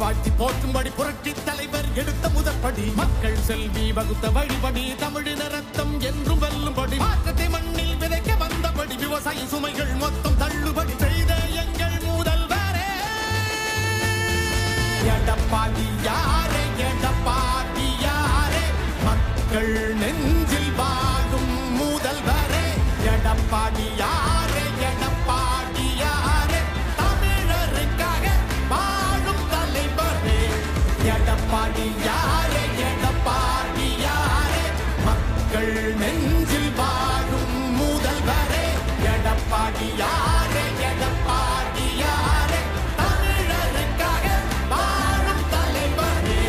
வாழ்த்தி போற்றும்படி புரட்சி தலைவர் எடுத்த முதற்படி மக்கள் செல்வி வகுத்த வழிபடி தமிழின ரத்தம் என்றும் வெல்லும்படி மாற்றத்தை மண்ணில் விதைக்க வந்தபடி விவசாய சுமைகள் மொத்தம் தள்ளுபடி செய்த எங்கள் முதல்வரே எடப்பாடி யாரே எடப்பாடி யாரே மக்கள் நெஞ்சில் வாழும் முதல்வரே எடப்பாடி யாரே எடப்பாடி யாரே தமிழருக்காக வாழும் தலைவரே எடப்பாடி யாரே எடப்பாடி யாரே மக்கள் நெஞ்சில் வாழும் முதல்வரே எடப்பாடி யாரே எடப்பாடி யாரே தமிழருக்காக வாழும் தலைவரே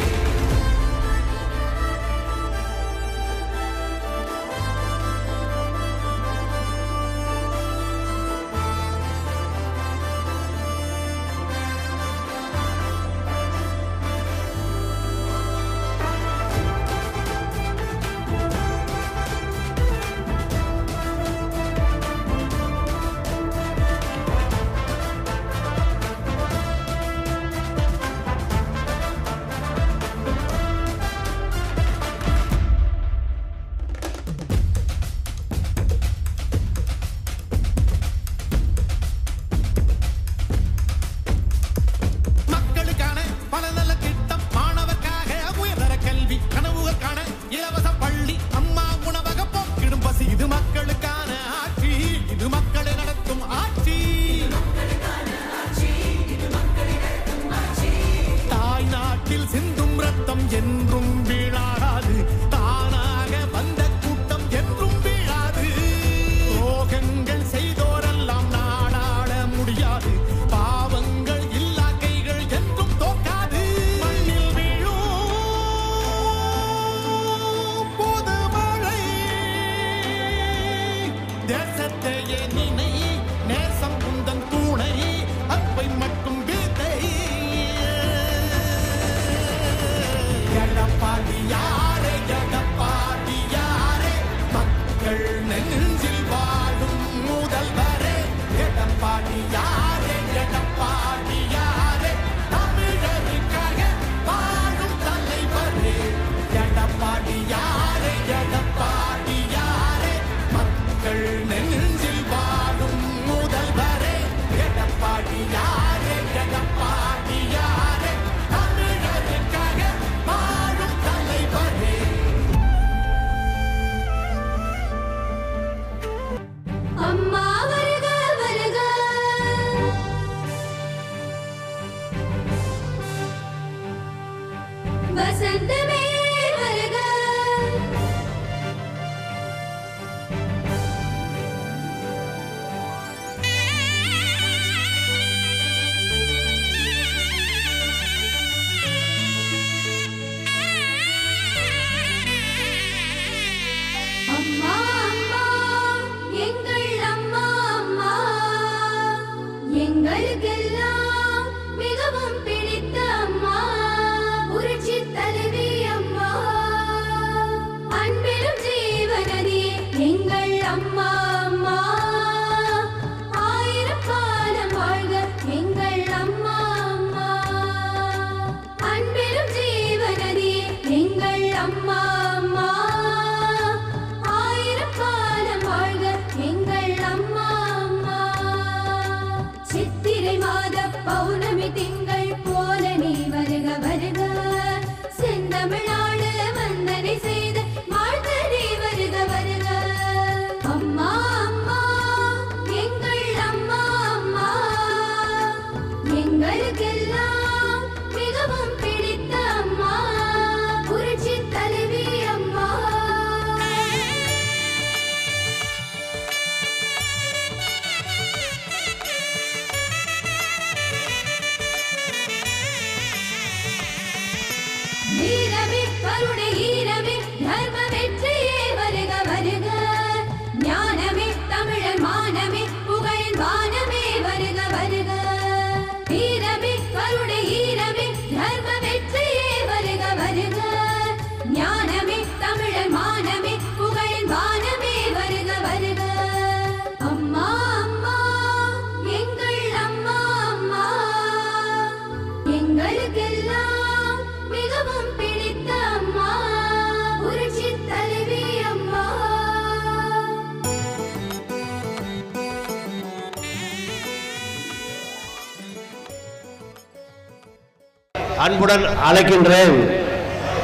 அன்புடன் அழைக்கின்றேன்.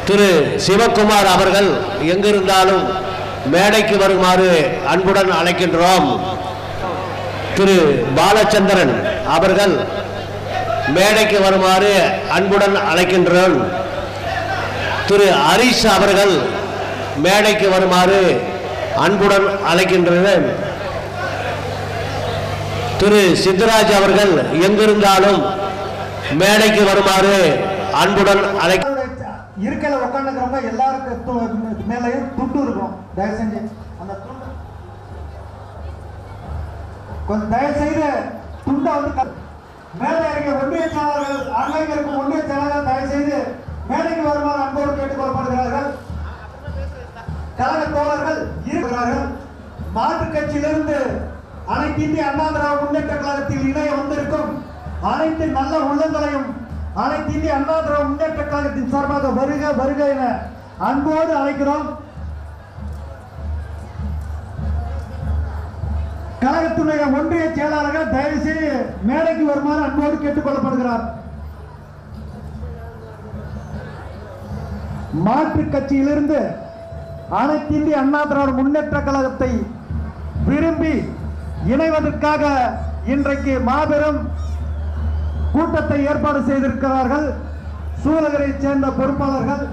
திரு சிவகுமார் அவர்கள் எங்கிருந்தாலும் மேடைக்கு வருமாறு அன்புடன் அழைக்கின்றோம். திரு பாலச்சந்திரன் அவர்கள் மேடைக்கு வருமாறு அன்புடன் அழைக்கின்றோம். திரு ஹரிஷ் அவர்கள் மேடைக்கு வருமாறு அன்புடன் அழைக்கின்றேன். திரு சித்தராஜ் அவர்கள் எங்கிருந்தாலும் மேடைக்கு வருமாறு அன்புடன் இருக்கையில உட்காந்துக்கிறவங்க எல்லாருக்கும் மேலையும் துண்டு இருக்கும். தயவு செஞ்சு அந்த துண்டு கொஞ்சம் தயவு செய்து துண்டை வந்து மேலே இருக்க ஒன்றிய செயலாளர்கள் அங்கே இருக்கும் ஒன்றிய செயலாளர்கள் தயவு செய்து மேடைக்கு வருமாறு அன்போடு கேட்டுக்கொள்ளப்படுகிறார்கள். கழக தோழர்கள் இருக்கிறார்கள். மாற்றுக் கட்சியிலிருந்து அனைத்து இந்திய அண்ணா திராவிட முன்னேற்ற கழகத்தில் இணைய வந்திருக்கும் அனைத்து நல்ல உள்ளங்களையும் அனைத்து இந்திய அண்ணா திராவிட முன்னேற்ற கழகத்தின் சார்பாக வருக வருக என அன்போடு அழைக்கிறோம். கழகத்துடைய ஒன்றிய செயலாளர்கள் தயவு செய்து மேடைக்கு வருமாறு அன்போடு கேட்டுக் கொள்ளப்படுகிறார். மாற்றுக் கட்சியிலிருந்து அனைத்து இந்திய அண்ணா திராவிட முன்னேற்ற கழகத்தை விரும்பி இணைவதற்காக இன்றைக்கு மாபெரும் கூட்டத்தை ஏற்பாடு செய்திருக்கிறார்கள். சூலகரை சேர்ந்த பொறுப்பாளர்கள்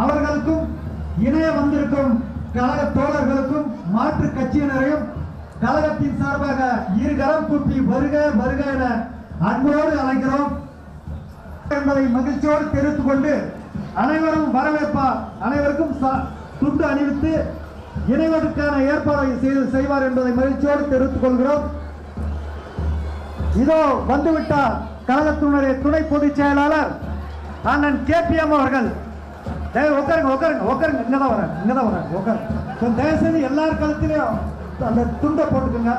அவர்களுக்கும் இணைய வந்திருக்கும் கழக தோழர்களுக்கும் மாற்று கட்சியினரையும் கழகத்தின் சார்பாக இருகரம் கூப்பி வருக வருக என அன்போடு அழைக்கிறோம் என்பதை மகிழ்ச்சியோடு தெரிவித்துக் கொண்டு அனைவரும் வரவேற்பார். அனைவருக்கும் துண்டு அணிவித்து இணைவதற்கான ஏற்பாடை செய்வார் என்பதை மகிழ்ச்சியோடு தெரிவித்துக் கொள்கிறோம். இதோ வந்துவிட்டார் கழகத்தினுடைய துணை பொதுச் செயலாளர் அண்ணன் KPM அவர்கள். உட்காருங்க. இங்கதான் வரேன் உட்காருங்க. தயவு செய்து எல்லார் கழுத்திலையும் அந்த துண்டை போட்டுக்குங்க.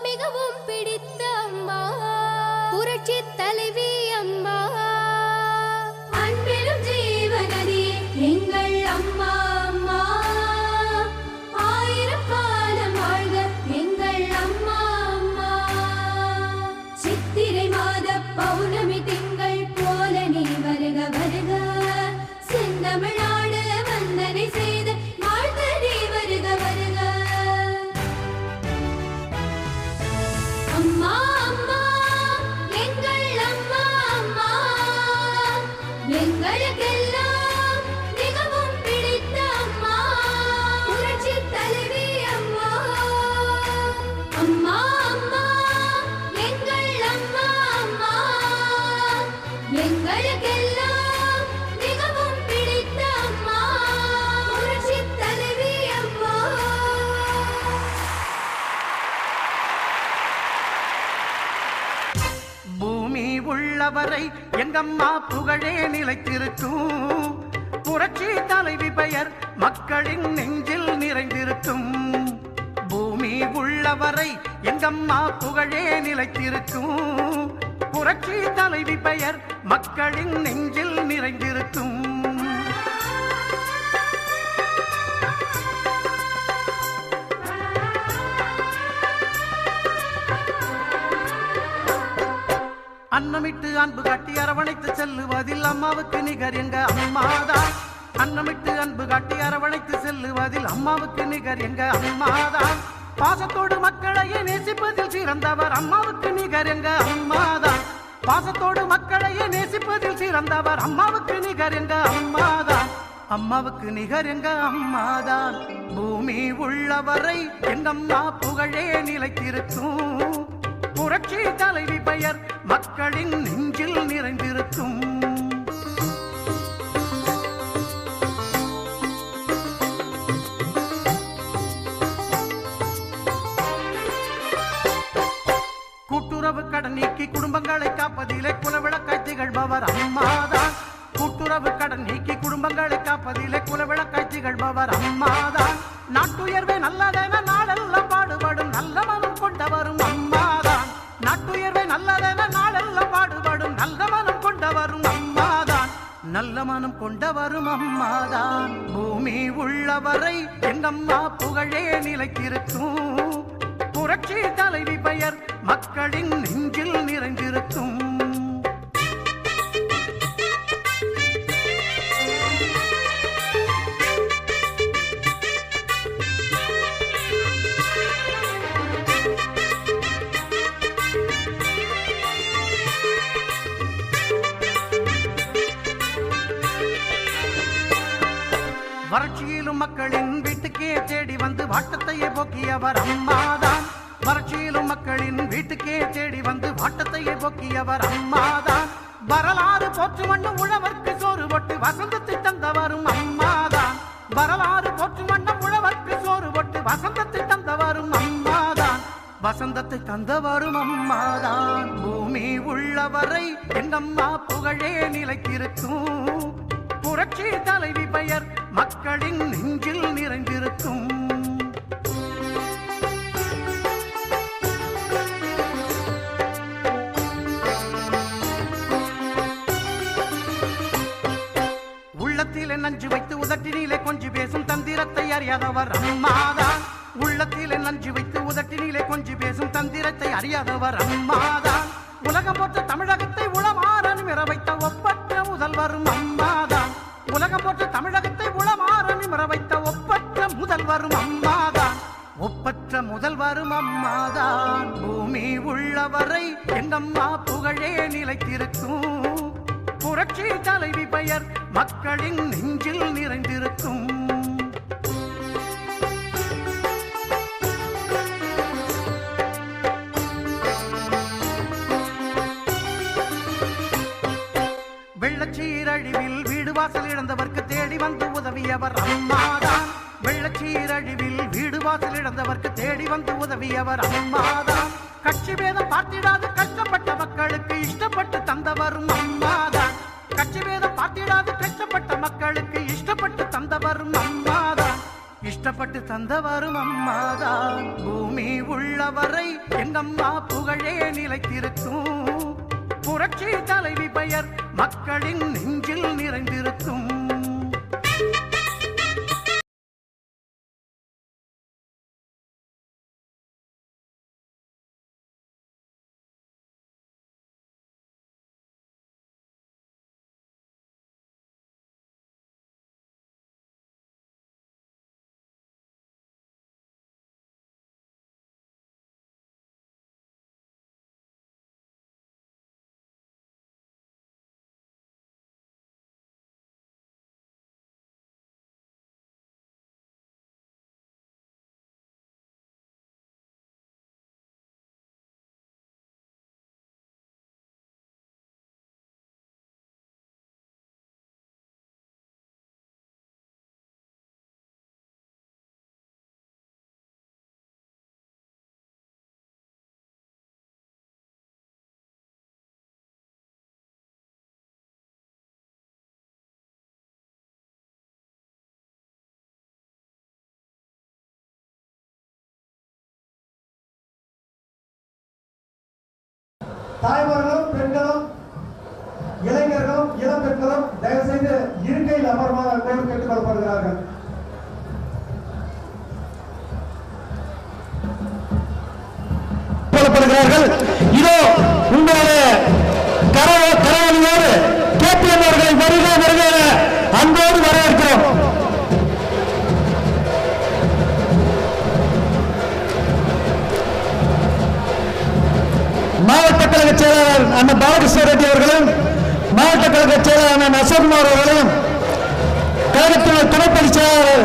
மிகவும் பிடித்த அம்மா புரட்சி தலைவி அம்மா, அன்பிலும் ஜீவனதி எங்கள் அம்மா. அம்மா ஆயிரம் காலம் வாழ்க எங்கள் அம்மா. அம்மா சித்திரை மாத பௌர்ணமி திங்கள் போல நீ வருக வருக, செந்தமிழ்நாடு வந்தனை செய்து வாழ்த்து நீ வருக வருக. அம்மா அம்மா எங்கள் அம்மா. அம்மா எங்களுக்கெல்லாம் மிகவும் பிடித்த அம்மா புரட்சி தலைவி அம்மா. அம்மா அம்மா எங்கள் அம்மா. அம்மா எங்களுக்கெல்லாம் மிகவும் பிடித்த அம்மா புரட்சி தலைவி அம்மா. பூமி உள்ளவரை எங்கம்மா புகழே நிலைத்திருக்கும், புரட்சி தலைவி பெயர் மக்களின் நெஞ்சில் நிறைந்திருக்கும். பூமி உள்ளவரை எங்கம்மா புகழே நிலைத்திருக்கும், புரட்சி தலைவி பெயர் மக்களின் நெஞ்சில் நிறைந்திருக்கும். அன்னமிட்டு அன்பு காட்டி அரவணைத்து செல்லுவதில் அம்மாவுக்கு நிகர் எங்க அம்மாதான். அன்னமிட்டு அன்பு காட்டி அரவணைத்து செல்லுவதில் அம்மாவுக்கு நிகர் எங்க அம்மாதான். பாசத்தோடு மக்களையே நேசிப்பதில் சிறந்தவர் அம்மாவுக்கு நிகர் எங்க அம்மாதான். பாசத்தோடு மக்களையே நேசிப்பதில் சிறந்தவர் அம்மாவுக்கு நிகர் எங்க அம்மாதான். அம்மாவுக்கு நிகர் எங்க அம்மாதான். பூமி உள்ளவரை எங்கம்மா புகழே நிலைத்திருக்கும். புரட்சி தலைவி பெயர் மக்களின் நெஞ்சில் நிறைந்திருக்கும். கூட்டுறவு கடன் நீக்கி குடும்பங்களை காப்பதிலே குலவிளக்காய் திகழ்பவர் அம்மாதான். கூட்டுறவு கடன் நீக்கி குடும்பங்களை காப்பதிலே குலவிளக்காய் திகழ்பவர் அம்மாதான். நாட்டுயர்வே நல்லதென நாளெல்லாம் பாடுபடும் நல்ல மனம் கொண்டவரும் அம்மாதான். நாட்டுயர்வே நல்லதென நாளெல்லாம் பாடுபடும் நல்ல மனம் கொண்டவரும் அம்மாதான். நல்ல மனம் கொண்டவரும் அம்மாதான். பூமி உள்ளவரை எங்கம்மா புகழே நிலைத்திருக்கும். புரட்சி தலைவி பெயர் மக்களின் நெஞ்சில் நிறைந்திருக்கும். வறட்சியிலும் மக்களின் வீட்டுக்கே தேடி வந்து வாட்டத்தையே போக்கியவர் அம்மாதான். வறட்சியிலும் மக்களின் வீட்டுக்கே தேடி வந்து வாட்டத்தையே போக்கியவர் அம்மாதான். வரலாறு போற்று மண்ணும் உழவர்க்கு சோறு போட்டு வசந்தத்தை தந்தவரும் அம்மாதான். வரலாறு போற்று மண்ணும் உழவர்க்கு சோறு போட்டு வசந்தத்தை தந்தவரும் அம்மாதான். வசந்தத்தை தந்தவரும் அம்மாதான். பூமி உள்ளவரை எங்கம்மா புகழே நிலைத்திருக்கும். புரட்சி தலைவி பெயர் மக்களின் நெஞ்சில் நிறைந்திருக்கும். உள்ளத்திலே நஞ்சு வைத்து உதட்டினிலே கொஞ்சி பேசும் தந்திரத்தை அறியாதவர் அம்மாதான். உள்ளத்திலே நஞ்சு வைத்து உதட்டினிலே கொஞ்சி பேசும் தந்திரத்தை அறியாதவர் அம்மாதான். உலகம் போற்ற தமிழகத்தை உளமாற நிமிர வைத்த ஒப்பற்ற முதல்வரும் அம்மாதான். உலகம் போற்ற தமிழகத்தை உளமாற நிமிர வைத்த ஒப்பற்ற முதல்வரும் அம்மாதான். ஒப்பற்ற முதல்வரும் அம்மாதான். பூமி உள்ளவரை எங்கம்மா புகழே நிலைத்திருக்கும். புரட்சி தலைவி பெயர் மக்களின் நெஞ்சில் நிறைந்திருக்கும். வெள்ளச்சீரழிவில் வீடு வாசல் இழந்தவர்க்கு தேடி வந்து உதவியவர் அம்மாதான். வெள்ளச்சீரழிவில் வீடு வாசல் இழந்தவர்க்கு தேடி வந்து உதவியவர் அம்மாதான். கட்சி பேதம் பார்த்திடாது கஷ்டப்பட்ட மக்களுக்கு இஷ்டப்பட்டு தந்தவரும் அம்மாதான். கட்சி பேதம் பார்த்திடாது கஷ்டப்பட்ட மக்களுக்கு இஷ்டப்பட்டு தந்தவரும் அம்மாதான். இஷ்டப்பட்டு தந்தவரும் அம்மாதான். பூமி உள்ளவரை எங்கம்மா புகழே நிலைத்திருக்கும். புரட்சி தலைவி பெயர் மக்களின் நெஞ்சில் நிறைந்திருக்கும். தாய்மார்களும் பெண்களும் இளைஞர்களும் இளம் பெண்களும் தயவு செய்து இருக்கையில் அமர்வாக அன்போடு கேட்டுக்கொள்ளப்படுகிறார்கள். இதோ உங்களுடைய கரவணியோடு கேப்டன் அவர்களை வருக வருக அன்போடு வரவேற்கிறோம். மாவட்ட கழக செயலாளர் அண்ணன் பாலகிருஷ்ண ரெட்டி அவர்களும் மாவட்ட கழக செயலாளர் அண்ணன் அசோக்குமார் அவர்களையும் கழகத்தில் துணை பொதுச் செயலாளர்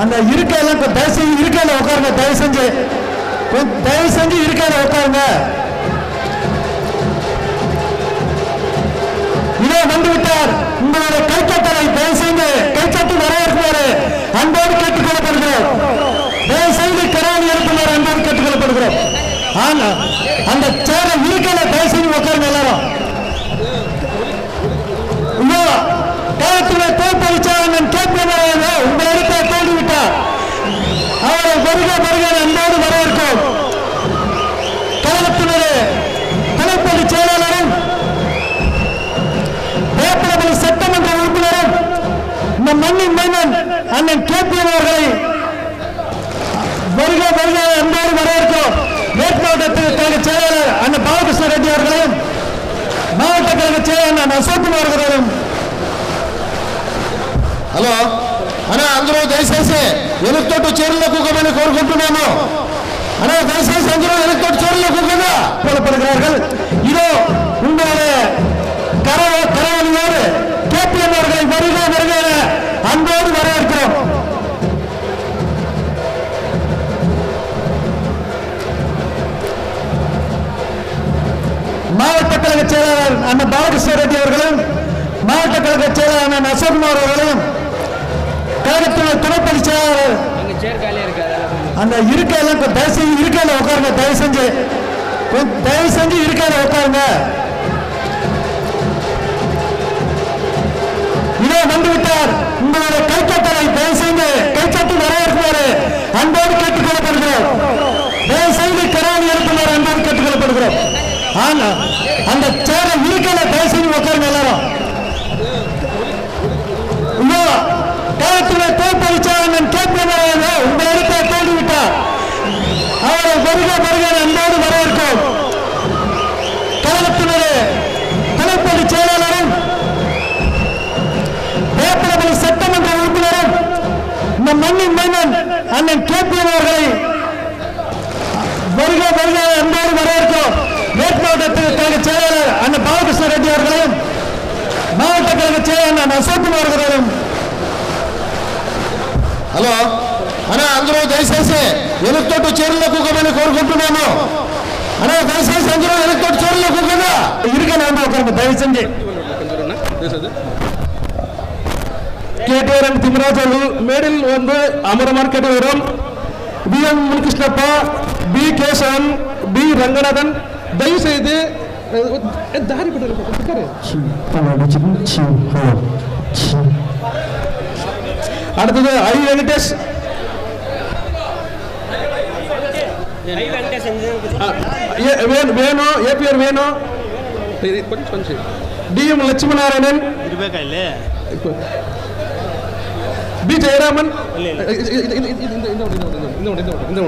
அந்த இருக்கையெல்லாம் தயவு செஞ்சு இருக்கையில உட்காருங்க. தயவு செஞ்சு இருக்கையில உட்காருங்க. இதோ வந்து விட்டார் உங்களுடைய கைத்தட்டலை தயவு செய்து கைத்தட்டு வரவேற்குமாறு அன்போடு கேட்டுக்கொள்ளப்படுகிறோம். தயவு செய்து கராணி எழுப்புமாறு அன்போடு கேட்டுக்கொள்ளப்படுகிறோம். அந்த சேர இருக்கையில தயவு செய்து உட்காருங்க எல்லாரும். கழகத்துடைய தோல்பொழிச்சாளன் கேட்பதாக உங்கள் இடத்தை தோல்விவிட்டார். அவரை வருக அன்போடு வரவேற்கும். கழகத்தினுடைய துணைப்பொதுச் செயலாளரும் வேப்பனப்பள்ளி சட்டமன்ற உறுப்பினரும் இந்த மண்ணின் மைந்தன் அண்ணன் கேபிஎம் அவர்களை வருக அன்போடு வரவேற்கும். மேற்கு மாவட்டத்தில் கழக செயலாளர் அண்ணன் பாலகிருஷ்ண ரெட்டி அவர்களையும் மாவட்ட கழக செயலாளர் அண்ணன் அசோக்குமார் அவர்களையும். హలో అన్నా అందరూ దయచేసి వెనుకతోటి చీరలో కూకోమని కోరుకుంటున్నాము. అన్నా దయచేసి అందరూ వెనుకతోటి చీరలో కూకోగా கொள்ளப்படுகிறார்கள். இதோ உங்களுடைய கரவணியோடு கேபிஎம் அவர்களை வருக அன்போடு வரவேற்கிறோம். மாவட்ட கழக செயலாளர் அண்ணன் பாலகிருஷ்ண ரெட்டி அவர்களும் மாவட்ட கழக செயலாளர் அண்ணன் அசோக்குமார் அவர்களையும் கழகத்தில் துணை பொதுச் செயலாளர் அந்த இருக்கையெல்லாம் தயவு செஞ்சு இருக்கையில உட்காருங்க. தயவு செஞ்சு இருக்கையில உட்காருங்க. இதோ வந்து விட்டார் உங்களுடைய கைத்தட்டலை தயவு செய்து கைத்தட்டு வரவேற்குமாறு அன்போடு கேட்டுக்கொள்ளப்படுகிறோம். தயவு செய்து கராணி எழுப்புமாறு அன்போடு கேட்டுக்கொள்ளப்படுகிறோம். அந்த சேர இருக்கையில தயவு செய்து உட்காருங்க எல்லாரும். கழகத்துடைய தோல்பொழிச்சாளன் கேட்பதாக உங்கள் இடத்தை தோல்விவிட்டார். அவரை வருக அன்போடு வரவேற்கும். கழகத்தினுடைய துணைப்பொதுச் செயலாளரும் வேப்பனப்பள்ளி சட்டமன்ற உறுப்பினரும் இந்த மண்ணின் மைந்தன் அண்ணன் கேபிஎம் அவர்களை வருக அன்போடு வரவேற்கும். மேற்கு மாவட்டத்தில் கழக செயலாளர் அண்ணன் பாலகிருஷ்ண ரெட்டி அவர்களையும் மாவட்ட கழக செயலாளர் அண்ணன் அசோக்குமார் அவர்களையும். హలో అన్నా అందరూ దయచేసి వెనుకతోటి చీరలో కూకోమని కోరుకుంటున్నాము. అన్నా దయచేసి అందరూ వెనుకతోటి చీరలో కూకోగా இருக்கையில வந்து உட்காருங்க தயவு செஞ்சு. கேடிஆர் திமராஜு மேடில் வந்து அமரமான் கேட்டு வரும். PM Munikrishnappa, P Kesavan, P Ranganathan தயவு செய்து தாரி அடுத்தது I Venkatesh Venu APR Venu TM Lakshmanarayanan P Jayaraman இந்த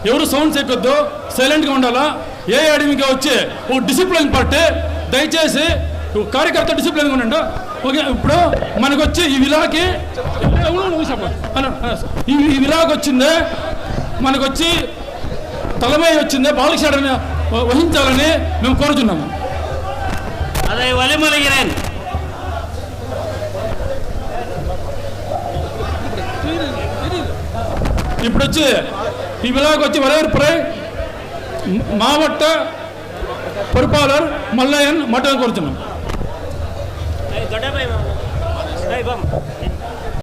ఎవరు సౌండ్ చెక్కొద్దు, సైలెంట్గా ఉండాలా. ఏ అడవిగా వచ్చి ఒక డిసిప్లిన్ పార్టీ దయచేసి కార్యకర్త డిసిప్లిన్గా ఉండండి. ఓకే, ఇప్పుడు మనకు వచ్చి ఈ విలాకి ఈ విలాకి వచ్చిందే, మనకు వచ్చి తలమై వచ్చిందే బాలకృష్ణ వహించాలని మేము కోరుతున్నాము. அதை வழிமொழிகிறேன். ఇప్పుడు వచ్చి ఈ விழாவுக்கு వచ్చి வரவேற்புரை மாவட்ட பொறுப்பாளர் மல்லையன் மட்டும் கோருతున్నాం.